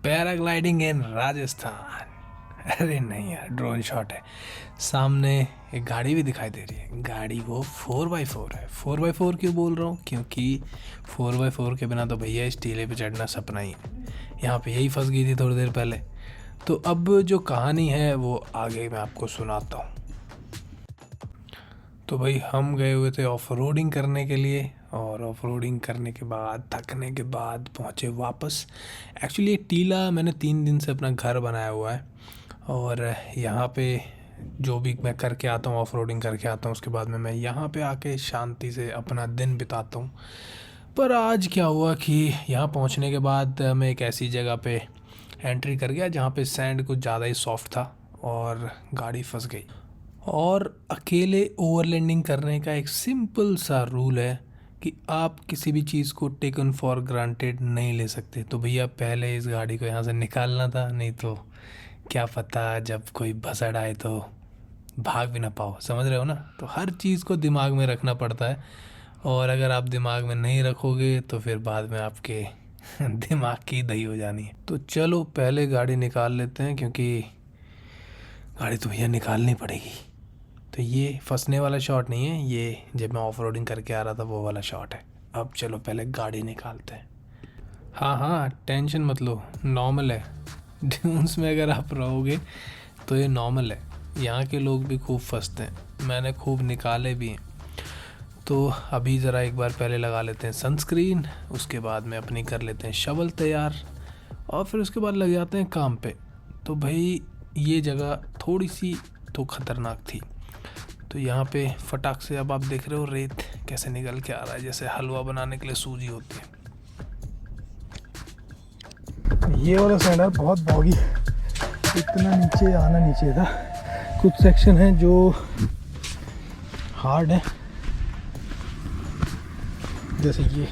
Paragliding in Rajasthan. अरे नहीं यार, ड्रोन शॉट है। सामने एक गाड़ी भी दिखाई दे रही है। गाड़ी वो 4x4 है। 4x4 क्यों बोल रहा हूँ? क्योंकि 4x4 के बिना तो भैया इस टीले पे चढ़ना सपना ही है। यहाँ पे यही फंस गई थी थोड़ी देर पहले। तो अब जो कहानी है वो आगे मैं आपको सुनाता हूँ। तो भाई हम गए हुए थे ऑफ रोडिंग करने के लिए, और ऑफ रोडिंग करने के बाद थकने के बाद पहुँचे वापस। एक्चुअली ये टीला मैंने 3 दिन से अपना घर बनाया हुआ है, और यहाँ पे जो भी मैं करके आता हूँ, ऑफ रोडिंग करके आता हूँ, उसके बाद में मैं यहाँ पे आके शांति से अपना दिन बिताता हूँ। पर आज क्या हुआ कि यहाँ पहुँचने के बाद मैं एक ऐसी जगह पे एंट्री कर गया जहाँ पे सैंड कुछ ज़्यादा ही सॉफ्ट था और गाड़ी फंस गई। और अकेले ओवरलैंडिंग करने का एक सिंपल सा रूल है कि आप किसी भी चीज़ को टेकन फॉर ग्रांटेड नहीं ले सकते। तो भैया पहले इस गाड़ी को यहाँ से निकालना था, नहीं तो क्या पता जब कोई भसड़ आए तो भाग भी ना पाओ। समझ रहे हो ना? तो हर चीज़ को दिमाग में रखना पड़ता है, और अगर आप दिमाग में नहीं रखोगे तो फिर बाद में आपके दिमाग की दही हो जानी है। तो चलो पहले गाड़ी निकाल लेते हैं, क्योंकि गाड़ी तो भैया निकालनी पड़ेगी। तो ये फंसने वाला शॉट नहीं है, ये जब मैं ऑफ रोडिंग करके आ रहा था वो वाला शॉट है। अब चलो पहले गाड़ी निकालते हैं। हाँ हाँ, टेंशन मत लो, नॉर्मल है। ड्यून्स में अगर आप रहोगे तो ये नॉर्मल है। यहाँ के लोग भी खूब फंसते हैं, मैंने खूब निकाले भी हैं। तो अभी ज़रा एक बार पहले लगा लेते हैं सनस्क्रीन, उसके बाद में अपनी कर लेते हैं शवल तैयार, और फिर उसके बाद लग जाते हैं काम पे। तो भाई ये जगह थोड़ी सी तो ख़तरनाक थी। तो यहाँ पे फटाक से, अब आप देख रहे हो रेत कैसे निकल के आ रहा है, जैसे हलवा बनाने के लिए सूजी होती है। ये वाला सैंड है बहुत बॉगी, इतना नीचे आना नीचे था। कुछ सेक्शन है जो हार्ड है, जैसे ये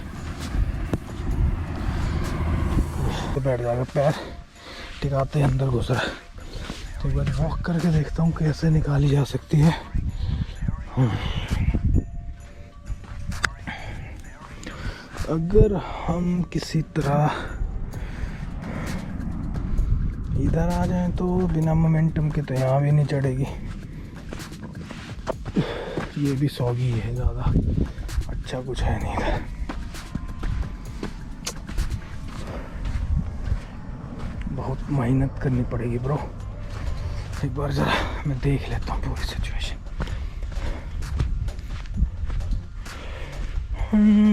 तो बैठ जाएगा, पैर टिकाते हैं अंदर घुस रहा है। तो एक बार वॉक करके देखता हूँ कैसे निकाली जा सकती है। अगर हम किसी तरह इधर आ जाएं तो बिना मोमेंटम के तो यहाँ भी नहीं चढ़ेगी। ये भी सॉगी है, ज़्यादा अच्छा कुछ है नहीं इधर। बहुत मेहनत करनी पड़ेगी ब्रो। एक बार ज़रा मैं देख लेता हूँ पूरी सिचुएशन।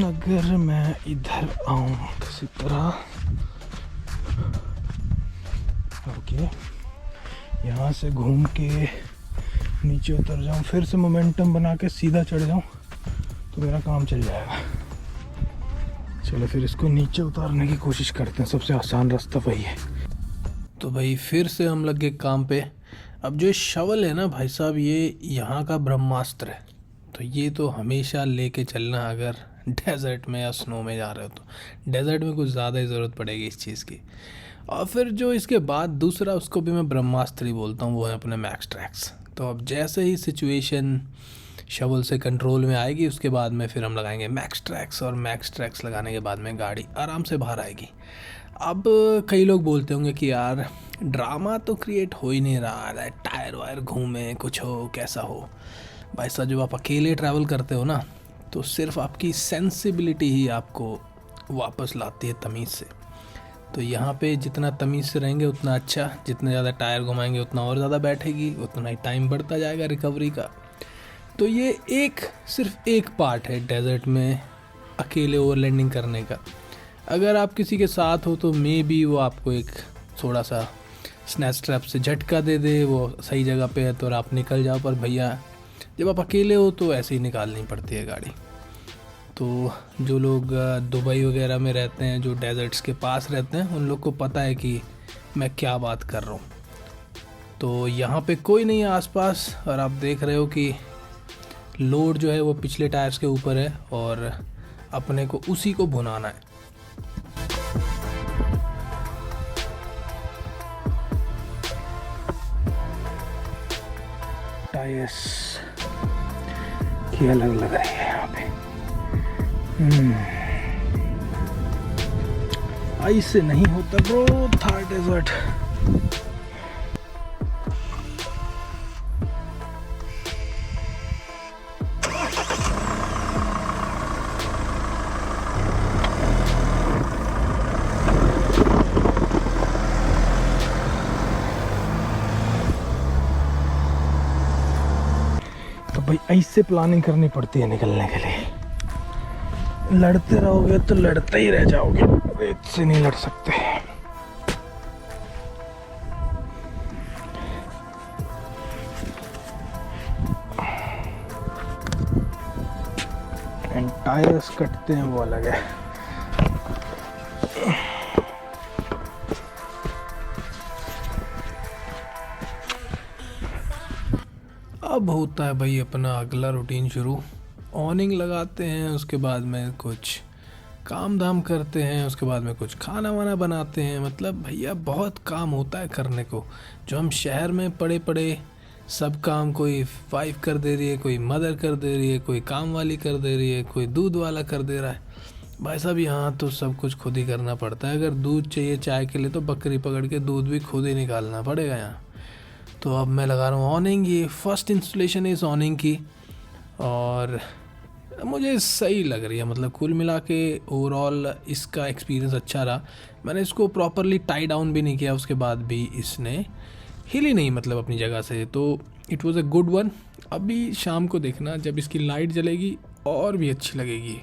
अगर मैं इधर आऊँ किसी तरह, ओके, यहाँ से घूम के नीचे उतर जाऊँ, फिर से मोमेंटम बना के सीधा चढ़ जाऊँ तो मेरा काम चल जाएगा। चलो फिर इसको नीचे उतारने की कोशिश करते हैं, सबसे आसान रास्ता वही है। तो भाई फिर से हम लग गए काम पे। अब जो शवल है ना भाई साहब, ये यहाँ का ब्रह्मास्त्र है। तो ये तो हमेशा लेके चलना अगर डेजर्ट में या स्नो में जा रहे हो तो। डेजर्ट में कुछ ज़्यादा ही ज़रूरत पड़ेगी इस चीज़ की। और फिर जो इसके बाद दूसरा, उसको भी मैं ब्रह्मास्त्र ही बोलता हूँ, वो है अपने मैक्स ट्रैक्स। तो अब जैसे ही सिचुएशन शवल से कंट्रोल में आएगी, उसके बाद में फिर हम लगाएंगे मैक्स ट्रैक्स, और मैक्स ट्रैक्स लगाने के बाद में गाड़ी आराम से बाहर आएगी। अब कई लोग बोलते होंगे कि यार ड्रामा तो क्रिएट हो ही नहीं रहा है, टायर वायर घूमे, कुछ हो कैसा हो। भाई साहब जब आप अकेले ट्रैवल करते हो ना, तो सिर्फ आपकी सेंसिबिलिटी ही आपको वापस लाती है तमीज़ से। तो यहाँ पे जितना तमीज़ से रहेंगे उतना अच्छा, जितने ज़्यादा टायर घुमाएंगे उतना और ज़्यादा बैठेगी, उतना ही टाइम बढ़ता जाएगा रिकवरी का। तो ये सिर्फ एक पार्ट है डेजर्ट में अकेले ओवरलैंडिंग करने का। अगर आप किसी के साथ हो तो मे बी वो आपको एक थोड़ा सा स्नैच ट्रैप से झटका दे दे, वो सही जगह पे है तो आप निकल जाओ। पर भैया जब आप अकेले हो तो ऐसे ही निकालनी पड़ती है गाड़ी। तो जो लोग दुबई वगैरह में रहते हैं, जो डेजर्ट्स के पास रहते हैं, उन लोग को पता है कि मैं क्या बात कर रहा हूँ। तो यहाँ पे कोई नहीं है आसपास, और आप देख रहे हो कि लोड जो है वो पिछले टायर्स के ऊपर है, और अपने को उसी को भुनाना है। टायर्स की अलग लग रही है यहाँ पे। आइस से नहीं होता ब्रो थार डेजर्ट। तो भाई ऐसे प्लानिंग करनी पड़ती है निकलने के लिए। लड़ते रहोगे तो लड़ते ही रह जाओगे, रेत से नहीं लड़ सकते। एंड टायर्स कटते हैं वो अलग है। अब होता है भाई अपना अगला रूटीन शुरू। ऑनिंग लगाते हैं, उसके बाद में कुछ काम धाम करते हैं, उसके बाद में कुछ खाना वाना बनाते हैं। मतलब भैया बहुत काम होता है करने को। जो हम शहर में पड़े पड़े सब काम कोई वाइफ कर दे रही है, कोई मदर कर दे रही है, कोई काम वाली कर दे रही है, कोई दूध वाला कर दे रहा है। भाई साहब यहाँ तो सब कुछ खुद ही करना पड़ता है। अगर दूध चाहिए चाय के लिए तो बकरी पकड़ के दूध भी खुद ही निकालना पड़ेगा यहाँ। तो अब मैं लगा रहा हूँ ऑनिंग। ये फर्स्ट इंस्टॉलेशन है इस ऑनिंग की और मुझे सही लग रही है। मतलब कुल मिला के ओवरऑल इसका एक्सपीरियंस अच्छा रहा। मैंने इसको प्रॉपरली टाई डाउन भी नहीं किया, उसके बाद भी इसने हिली नहीं मतलब अपनी जगह से। तो it was a good one. अभी शाम को देखना जब इसकी लाइट जलेगी और भी अच्छी लगेगी।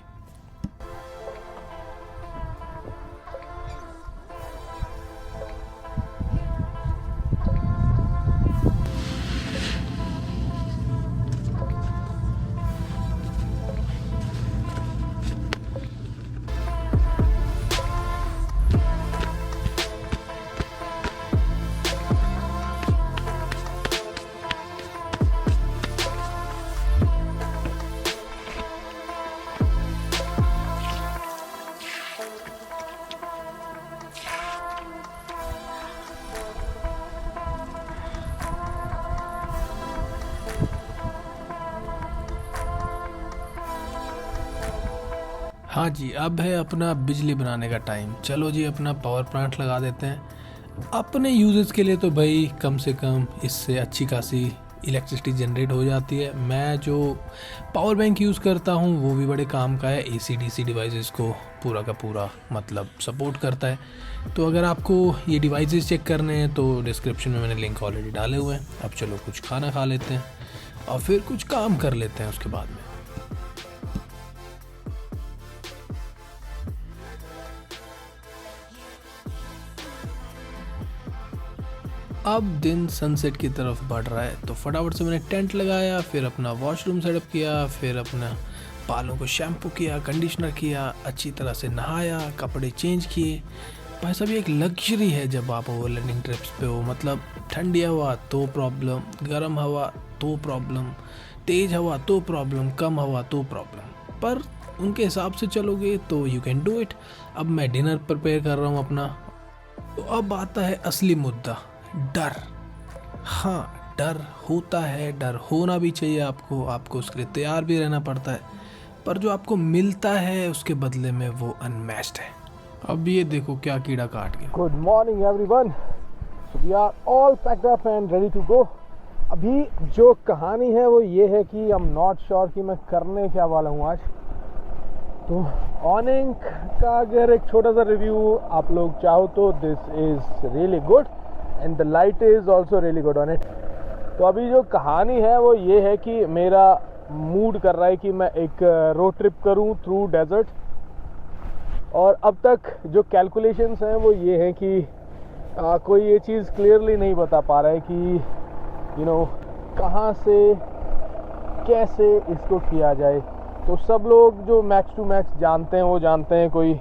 हाँ जी, अब है अपना बिजली बनाने का टाइम। चलो जी अपना पावर प्लांट लगा देते हैं अपने यूजेस के लिए। तो भाई कम से कम इससे अच्छी खासी इलेक्ट्रिसिटी जनरेट हो जाती है। मैं जो पावर बैंक यूज़ करता हूँ वो भी बड़े काम का है। AC/DC डिवाइसेस को पूरा का पूरा मतलब सपोर्ट करता है। तो अगर आपको ये डिवाइसेस चेक करने हैं तो डिस्क्रिप्शन में मैंने लिंक ऑलरेडी डाले हुए हैं। अब चलो कुछ खाना खा लेते हैं और फिर कुछ काम कर लेते हैं उसके बाद में। अब दिन सनसेट की तरफ बढ़ रहा है तो फटाफट से मैंने टेंट लगाया, फिर अपना वॉशरूम सेटअप किया, फिर अपना बालों को शैम्पू किया, कंडीशनर किया, अच्छी तरह से नहाया, कपड़े चेंज किए। भाई साहब ये एक लग्जरी है जब आप ओवरलैंडिंग ट्रिप्स पे हो। मतलब ठंडी हवा तो प्रॉब्लम, गर्म हवा तो प्रॉब्लम, तेज़ हवा तो प्रॉब्लम, कम हवा तो प्रॉब्लम। पर उनके हिसाब से चलोगे तो यू कैन डू इट। अब मैं डिनर प्रिपेयर कर रहा हूँ अपना। तो अब आता है असली मुद्दा, डर। हाँ डर होता है, डर होना भी चाहिए आपको उसके लिए तैयार भी रहना पड़ता है। पर जो आपको मिलता है उसके बदले में वो अनमैच्ड है। अब ये देखो क्या कीड़ा काट गया। Good morning everyone, we are all packed up and ready to go. अभी जो कहानी है वो ये है कि आई एम नॉट श्योर कि मैं करने क्या वाला हूँ आज। तो ऑनिंग का अगर एक छोटा सा रिव्यू आप लोग चाहो तो this is really good and the light is also really good on it. तो अभी जो कहानी है वो ये है कि मेरा मूड कर रहा है कि मैं एक रोड ट्रिप करूं थ्रू डेजर्ट। और अब तक जो कैलकुलेशंस हैं वो ये हैं कि कोई ये चीज़ क्लियरली नहीं बता पा रहा है कि कहाँ से कैसे इसको किया जाए। तो सब लोग जो मैक्स टू मैक्स जानते हैं वो जानते हैं कोई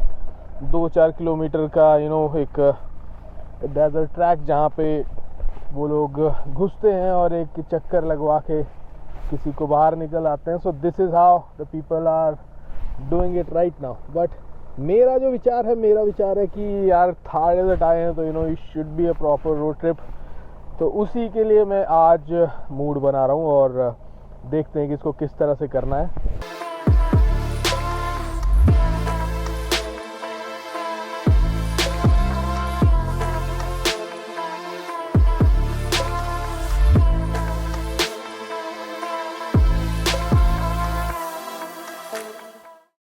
2-4 किलोमीटर का एक डेजर्ट ट्रैक जहाँ पे वो लोग घुसते हैं और एक चक्कर लगवा के किसी को बाहर निकल आते हैं। So this is how the people are doing it right now. But मेरा विचार है कि यार थार डेजर्ट आए हैं तो it should be a proper road trip. तो उसी के लिए मैं आज मूड बना रहा हूँ और देखते हैं कि इसको किस तरह से करना है।